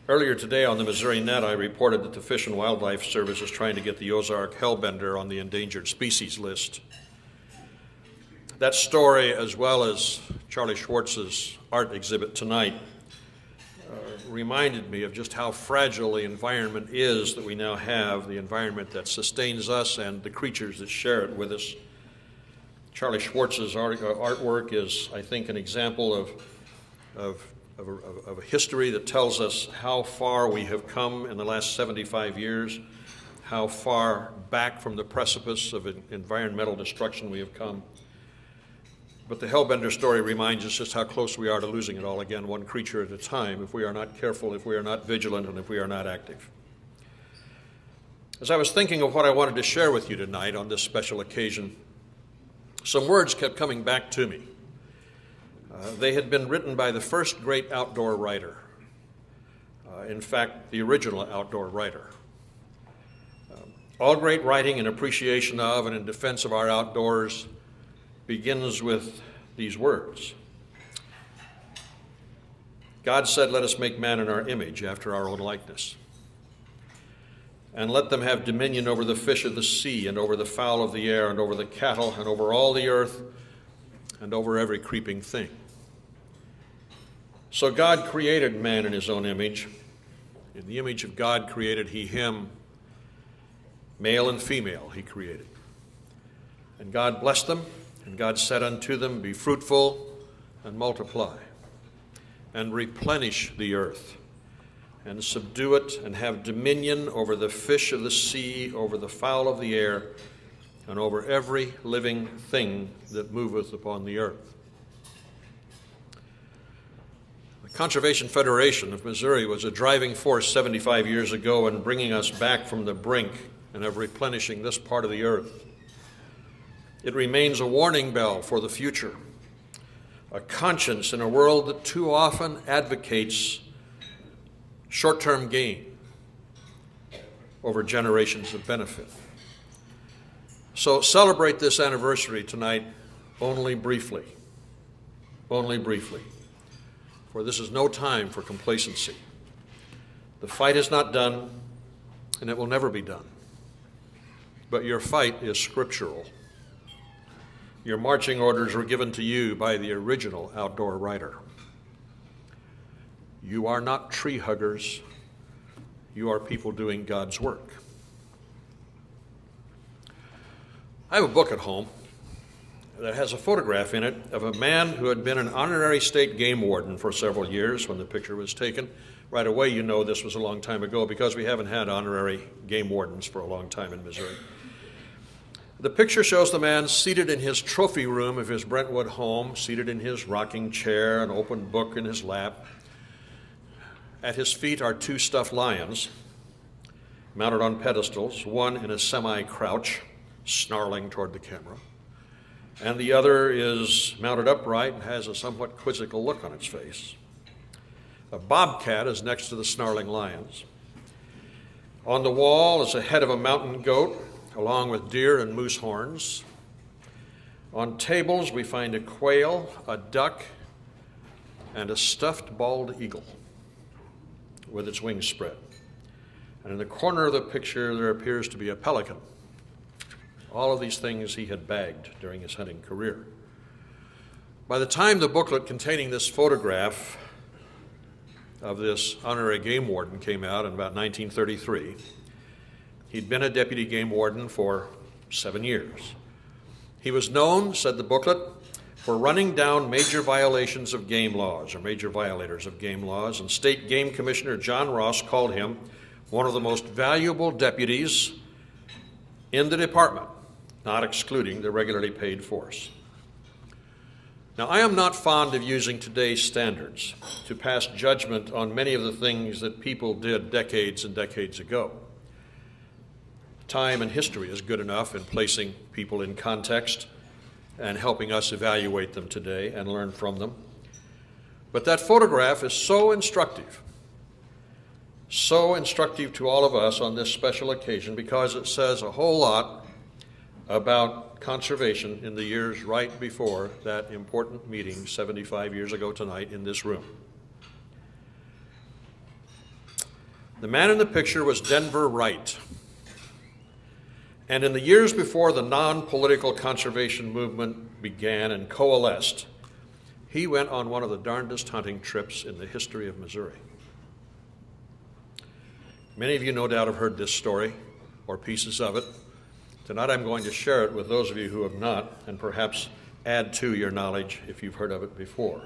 Earlier today on the Missouri Net, I reported that the Fish and Wildlife Service is trying to get the Ozark hellbender on the endangered species list. That story, as well as Charlie Schwartz's art exhibit tonight, reminded me of just how fragile the environment is that we now have, the environment that sustains us and the creatures that share it with us. Charlie Schwartz's artwork is, I think, an example of a history that tells us how far we have come in the last 75 years, how far back from the precipice of environmental destruction we have come. But the Hellbender story reminds us just how close we are to losing it all again, one creature at a time, if we are not careful, if we are not vigilant, and if we are not active. As I was thinking of what I wanted to share with you tonight on this special occasion, some words kept coming back to me. They had been written by the first great outdoor writer. In fact, the original outdoor writer. All great writing in appreciation of and in defense of our outdoors begins with these words. God said, "Let us make man in our image, after our own likeness. And let them have dominion over the fish of the sea, and over the fowl of the air, and over the cattle, and over all the earth, and over every creeping thing." So God created man in his own image. In the image of God created he him. Male and female he created. And God blessed them, and God said unto them, "Be fruitful and multiply, and replenish the earth, and subdue it, and have dominion over the fish of the sea, over the fowl of the air, and over every living thing that moveth upon the earth." The Conservation Federation of Missouri was a driving force 75 years ago in bringing us back from the brink and of replenishing this part of the earth. It remains a warning bell for the future, a conscience in a world that too often advocates short-term gain over generations of benefit. So celebrate this anniversary tonight only briefly, for this is no time for complacency. The fight is not done, and it will never be done. But your fight is scriptural. Your marching orders were given to you by the original outdoor writer. You are not tree huggers. You are people doing God's work. I have a book at home that has a photograph in it of a man who had been an honorary state game warden for several years when the picture was taken. Right away, you know this was a long time ago because we haven't had honorary game wardens for a long time in Missouri. The picture shows the man seated in his trophy room of his Brentwood home, seated in his rocking chair, an open book in his lap. At his feet are two stuffed lions mounted on pedestals, one in a semi-crouch, snarling toward the camera, and the other is mounted upright and has a somewhat quizzical look on its face. A bobcat is next to the snarling lions. On the wall is a head of a mountain goat, along with deer and moose horns. On tables, we find a quail, a duck, and a stuffed bald eagle with its wings spread. And in the corner of the picture, there appears to be a pelican. All of these things he had bagged during his hunting career. By the time the booklet containing this photograph of this honorary game warden came out in about 1933, he'd been a deputy game warden for 7 years. He was known, said the booklet, for running down major violations of game laws, or major violators of game laws, and State Game Commissioner John Ross called him one of the most valuable deputies in the department, not excluding the regularly paid force. Now, I am not fond of using today's standards to pass judgment on many of the things that people did decades and decades ago. Time and history is good enough in placing people in context and helping us evaluate them today and learn from them. But that photograph is so instructive to all of us on this special occasion because it says a whole lot about conservation in the years right before that important meeting 75 years ago tonight in this room. The man in the picture was Denver Wright. And in the years before the non-political conservation movement began and coalesced, he went on one of the darndest hunting trips in the history of Missouri. Many of you no doubt have heard this story or pieces of it. Tonight I'm going to share it with those of you who have not, and perhaps add to your knowledge if you've heard of it before.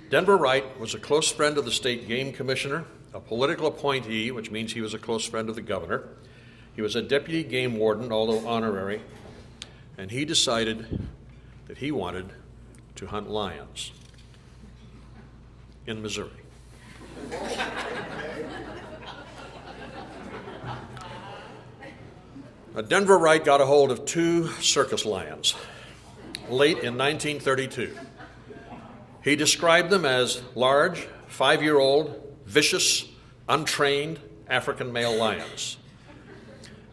Denver Wright was a close friend of the state game commissioner, a political appointee, which means he was a close friend of the governor. He was a deputy game warden, although honorary, and he decided that he wanted to hunt lions in Missouri. Denver Wright got a hold of 2 circus lions late in 1932. He described them as large, 5-year-old, vicious, untrained African male lions.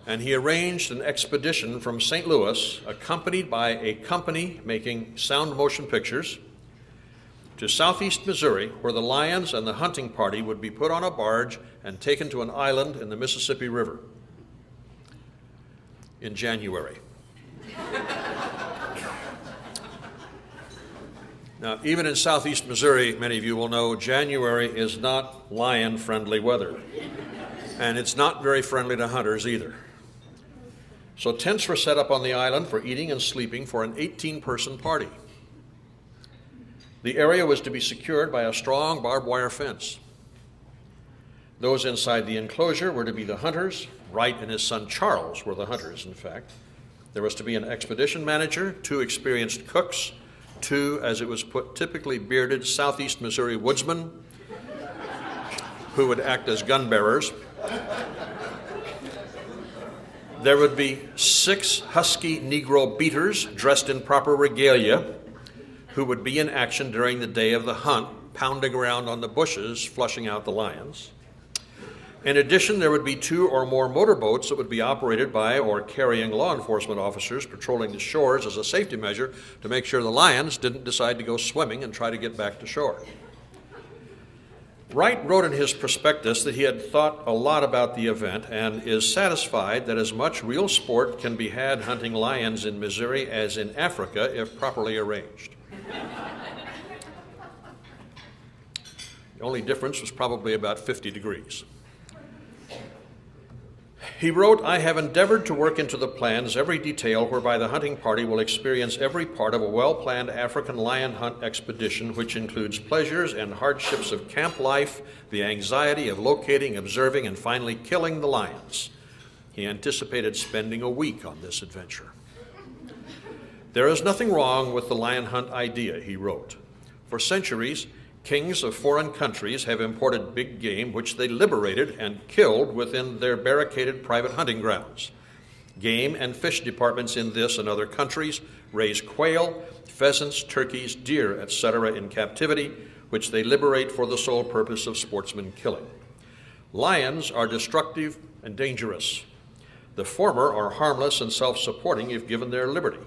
And he arranged an expedition from St. Louis, accompanied by a company making sound motion pictures, to southeast Missouri, where the lions and the hunting party would be put on a barge and taken to an island in the Mississippi River in January. Now, even in southeast Missouri, many of you will know, January is not lion-friendly weather, and it's not very friendly to hunters either. So tents were set up on the island for eating and sleeping for an 18-person party. The area was to be secured by a strong barbed wire fence. Those inside the enclosure were to be the hunters. Wright and his son Charles were the hunters, in fact. There was to be an expedition manager, 2 experienced cooks, 2, as it was put, typically bearded southeast Missouri woodsmen who would act as gun bearers. There would be 6 husky Negro beaters dressed in proper regalia who would be in action during the day of the hunt, pounding around on the bushes, flushing out the lions. In addition, there would be 2 or more motorboats that would be operated by or carrying law enforcement officers patrolling the shores as a safety measure to make sure the lions didn't decide to go swimming and try to get back to shore. Wright wrote in his prospectus that he had thought a lot about the event and is satisfied that as much real sport can be had hunting lions in Missouri as in Africa if properly arranged. The only difference was probably about 50 degrees. He wrote, "I have endeavored to work into the plans every detail whereby the hunting party will experience every part of a well-planned African lion hunt expedition, which includes pleasures and hardships of camp life, the anxiety of locating, observing, and finally killing the lions." He anticipated spending a week on this adventure. "There is nothing wrong with the lion hunt idea," he wrote. "For centuries, kings of foreign countries have imported big game which they liberated and killed within their barricaded private hunting grounds. Game and fish departments in this and other countries raise quail, pheasants, turkeys, deer, etc. in captivity, which they liberate for the sole purpose of sportsman killing. Lions are destructive and dangerous. The former are harmless and self-supporting if given their liberty."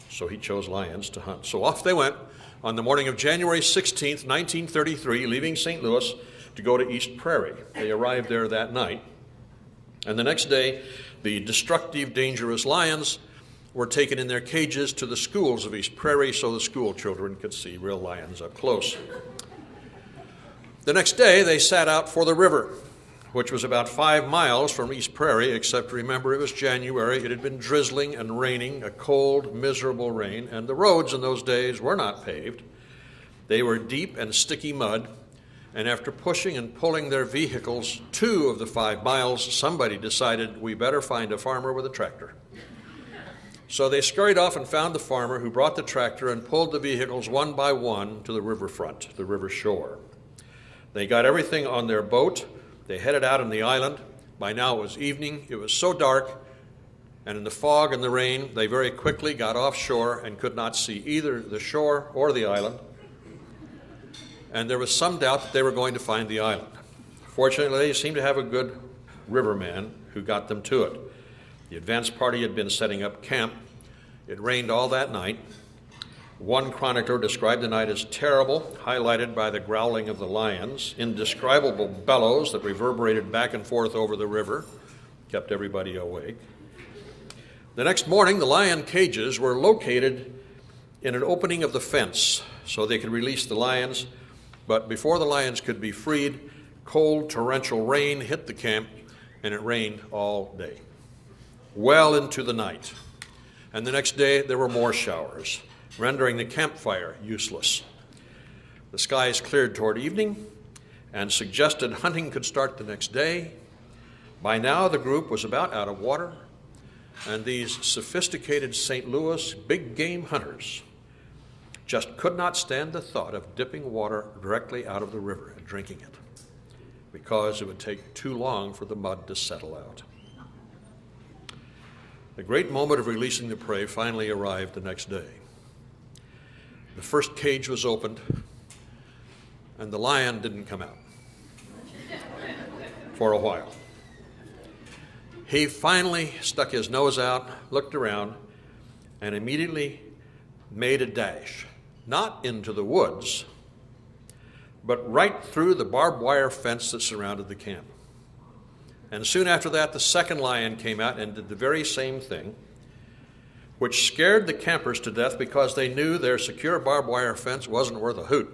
So he chose lions to hunt. So off they went on the morning of January 16th, 1933, leaving St. Louis to go to East Prairie. They arrived there that night. And the next day, the destructive, dangerous lions were taken in their cages to the schools of East Prairie so the school children could see real lions up close. The next day, they set out for the river, which was about 5 miles from East Prairie, except remember it was January. It had been drizzling and raining, a cold, miserable rain, and the roads in those days were not paved. They were deep and sticky mud, and after pushing and pulling their vehicles 2 of the 5 miles, somebody decided we better find a farmer with a tractor. So they scurried off and found the farmer, who brought the tractor and pulled the vehicles one by one to the riverfront, the river shore. They got everything on their boat. They headed out on the island. By now it was evening. It was so dark, and in the fog and the rain, they very quickly got offshore and could not see either the shore or the island. And there was some doubt that they were going to find the island. Fortunately, they seemed to have a good riverman who got them to it. The advance party had been setting up camp. It rained all that night. One chronicler described the night as terrible, highlighted by the growling of the lions, indescribable bellows that reverberated back and forth over the river, kept everybody awake. The next morning, the lion cages were located in an opening of the fence so they could release the lions, but before the lions could be freed, cold torrential rain hit the camp, and it rained all day, well into the night. And the next day, there were more showers, rendering the campfire useless. The skies cleared toward evening and suggested hunting could start the next day. By now, the group was about out of water, and these sophisticated St. Louis big game hunters just could not stand the thought of dipping water directly out of the river and drinking it, because it would take too long for the mud to settle out. The great moment of releasing the prey finally arrived the next day. The first cage was opened, and the lion didn't come out for a while. He finally stuck his nose out, looked around, and immediately made a dash, not into the woods, but right through the barbed wire fence that surrounded the camp. And soon after that, the second lion came out and did the very same thing, which scared the campers to death because they knew their secure barbed wire fence wasn't worth a hoot.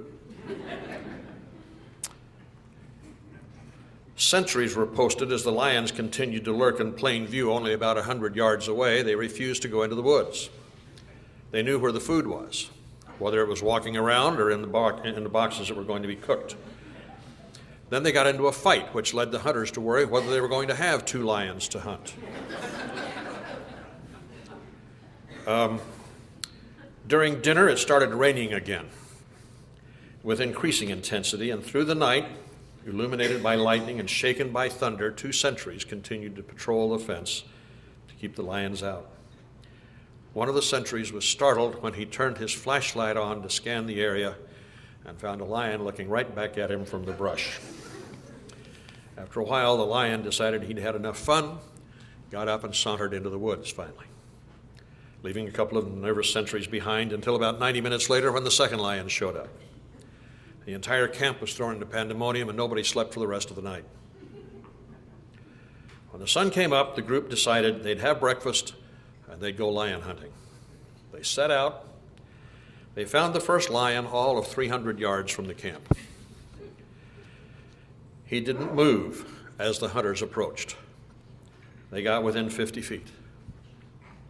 Sentries were posted as the lions continued to lurk in plain view only about 100 yards away. They refused to go into the woods. They knew where the food was, whether it was walking around or in the boxes that were going to be cooked. Then they got into a fight, which led the hunters to worry whether they were going to have 2 lions to hunt. During dinner, it started raining again with increasing intensity, and through the night, illuminated by lightning and shaken by thunder, 2 sentries continued to patrol the fence to keep the lions out. One of the sentries was startled when he turned his flashlight on to scan the area and found a lion looking right back at him from the brush. After a while, the lion decided he'd had enough fun, got up and sauntered into the woods finally, leaving a couple of nervous sentries behind until about 90 minutes later when the second lion showed up. The entire camp was thrown into pandemonium and nobody slept for the rest of the night. When the sun came up, the group decided they'd have breakfast and they'd go lion hunting. They set out. They found the first lion all of 300 yards from the camp. He didn't move as the hunters approached. They got within 50 feet.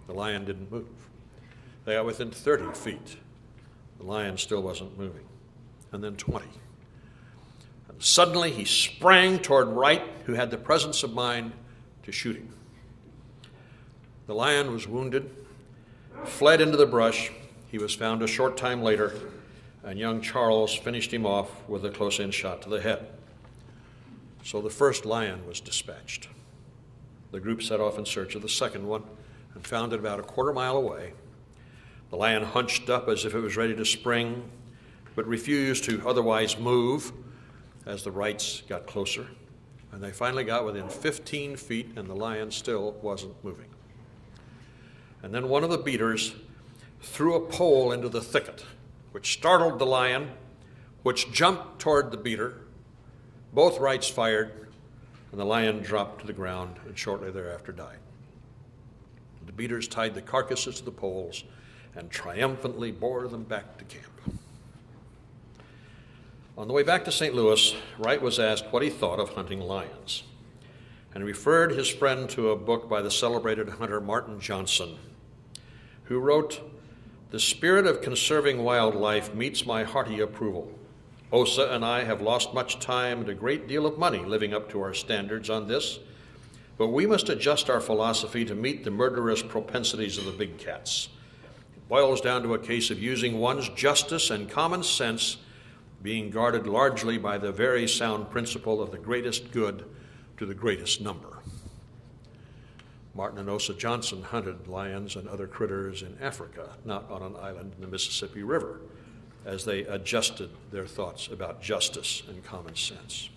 The lion didn't move. They got within 30 feet. The lion still wasn't moving. And then 20. And suddenly he sprang toward Wright, who had the presence of mind to shoot him. The lion was wounded, fled into the brush. He was found a short time later, and young Charles finished him off with a close-in shot to the head. So the first lion was dispatched. The group set off in search of the second one and found it about a quarter mile away. The lion hunched up as if it was ready to spring, but refused to otherwise move as the Wrights got closer. And they finally got within 15 feet, and the lion still wasn't moving. And then one of the beaters threw a pole into the thicket, which startled the lion, which jumped toward the beater. Both Wrights fired, and the lion dropped to the ground and shortly thereafter died. The beaters tied the carcasses to the poles and triumphantly bore them back to camp. On the way back to St. Louis, Wright was asked what he thought of hunting lions, and referred his friend to a book by the celebrated hunter Martin Johnson, who wrote, "The spirit of conserving wildlife meets my hearty approval. Osa and I have lost much time and a great deal of money living up to our standards on this, but we must adjust our philosophy to meet the murderous propensities of the big cats. It boils down to a case of using one's justice and common sense being guarded largely by the very sound principle of the greatest good to the greatest number." Martin and Osa Johnson hunted lions and other critters in Africa, not on an island in the Mississippi River, as they adjusted their thoughts about justice and common sense.